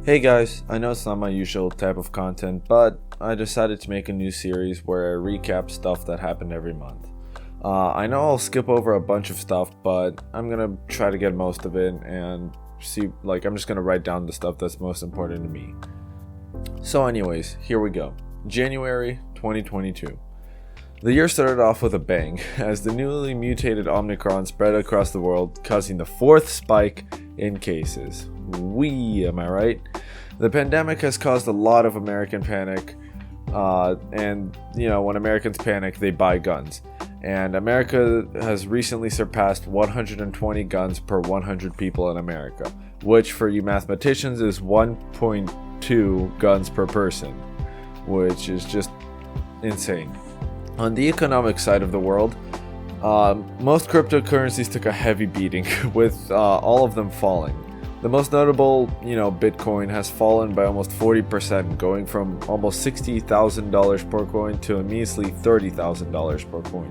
Hey guys, I know it's not my usual type of content, but I decided to make a new series where I recap stuff that happened every month. I know I'll skip over a bunch of stuff, but I'm gonna try to get most of it and I'm just gonna write down the stuff that's most important to me. So anyways, here we go. January 2022. The year started off with a bang, as the newly mutated Omicron spread across the world, causing the fourth spike in cases. Am I right? The pandemic has caused a lot of American panic, and when Americans panic, they buy guns. And America has recently surpassed 120 guns per 100 people in America, which for you mathematicians is 1.2 guns per person, which is just insane. On the economic side of the world, most cryptocurrencies took a heavy beating, with all of them falling. The most notable, Bitcoin has fallen by almost 40%, going from almost $60,000 per coin to a measly $30,000 per coin.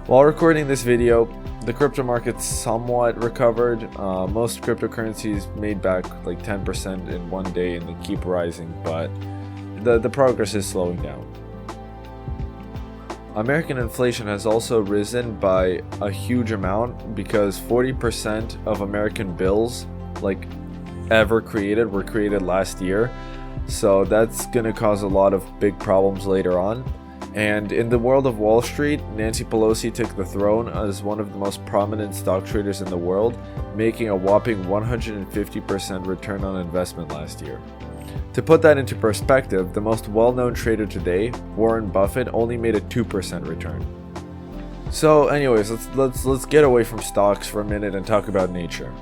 While recording this video, the crypto market somewhat recovered. Most cryptocurrencies made back like 10% in one day and they keep rising, but the progress is slowing down. American inflation has also risen by a huge amount because 40% of American bills ever created were created last year, so that's gonna cause a lot of big problems later on. And in the world of Wall Street, Nancy Pelosi took the throne as one of the most prominent stock traders in the world, making a whopping 150% return on investment last year. To put that into perspective, the most well-known trader today, Warren Buffett, only made a 2% return. So anyways, let's get away from stocks for a minute and talk about nature.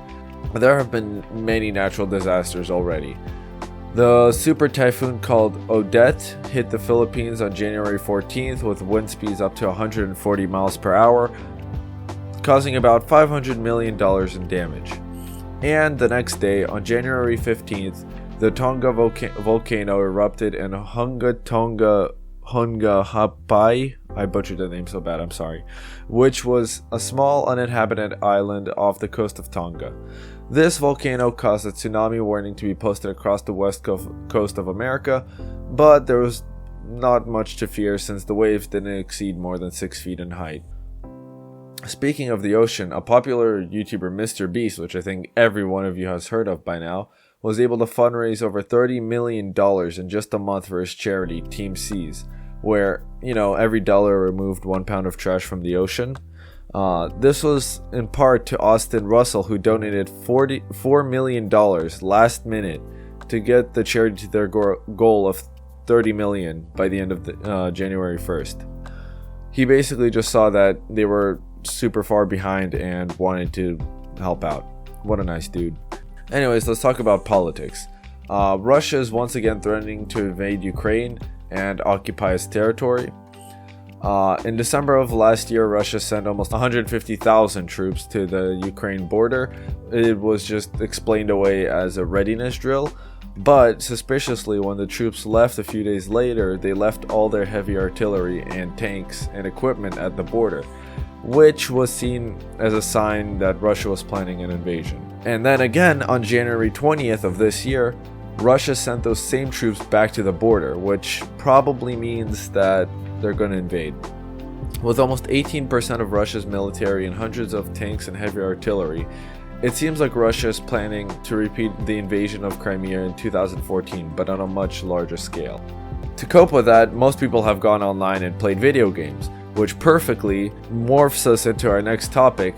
There have been many natural disasters already. The super typhoon called Odette hit the Philippines on January 14th with wind speeds up to 140 miles per hour, causing about $500 million in damage. And the next day, on January 15th, the Tonga volcano erupted in Hunga Hapai, I butchered the name so bad, I'm sorry, which was a small uninhabited island off the coast of Tonga. This volcano caused a tsunami warning to be posted across the west coast of America, but there was not much to fear since the waves didn't exceed more than 6 feet in height. Speaking of the ocean, a popular YouTuber, Mr. Beast, which I think every one of you has heard of by now, was able to fundraise over $30 million in just a month for his charity, Team Seas, where, every dollar removed 1 pound of trash from the ocean. This was in part to Austin Russell, who donated $4 million last minute to get the charity to their goal of $30 million by the end of January 1st. He basically just saw that they were super far behind and wanted to help out. What a nice dude. Anyways, let's talk about politics. Russia is once again threatening to invade Ukraine and occupy its territory. In December of last year, Russia sent almost 150,000 troops to the Ukraine border. It was just explained away as a readiness drill, but suspiciously, when the troops left a few days later, they left all their heavy artillery and tanks and equipment at the border, which was seen as a sign that Russia was planning an invasion. And then again, on January 20th of this year, Russia sent those same troops back to the border, which probably means that they're going to invade. With almost 18% of Russia's military and hundreds of tanks and heavy artillery, it seems like Russia is planning to repeat the invasion of Crimea in 2014, but on a much larger scale. To cope with that, most people have gone online and played video games, which perfectly morphs us into our next topic,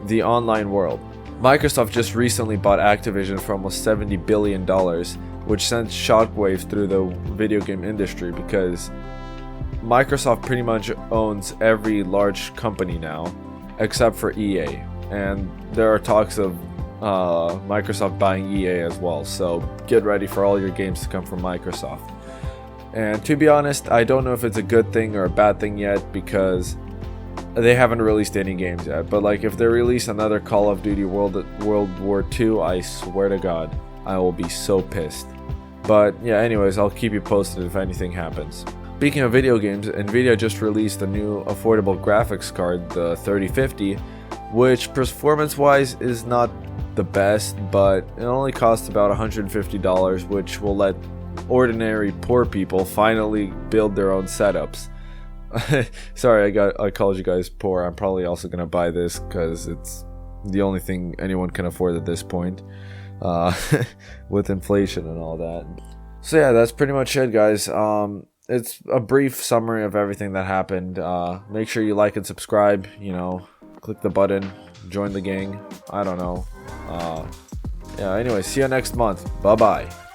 the online world. Microsoft just recently bought Activision for almost $70 billion, which sent shockwaves through the video game industry because Microsoft pretty much owns every large company now, except for EA. And there are talks of Microsoft buying EA as well, so get ready for all your games to come from Microsoft. And to be honest, I don't know if it's a good thing or a bad thing yet because they haven't released any games yet. But if they release another Call of Duty World War II, I swear to God, I will be so pissed. But yeah, anyways, I'll keep you posted if anything happens. Speaking of video games, Nvidia just released a new affordable graphics card, the 3050, which performance-wise is not the best, but it only costs about $150, which will let ordinary poor people finally build their own setups. Sorry, I called you guys poor. I'm probably also gonna buy this because it's the only thing anyone can afford at this point, with inflation and all that. So yeah, that's pretty much it, guys. It's a brief summary of everything that happened. Make sure you like and subscribe. You know, click the button, join the gang. I don't know. Yeah. Anyway, see you next month. Bye bye.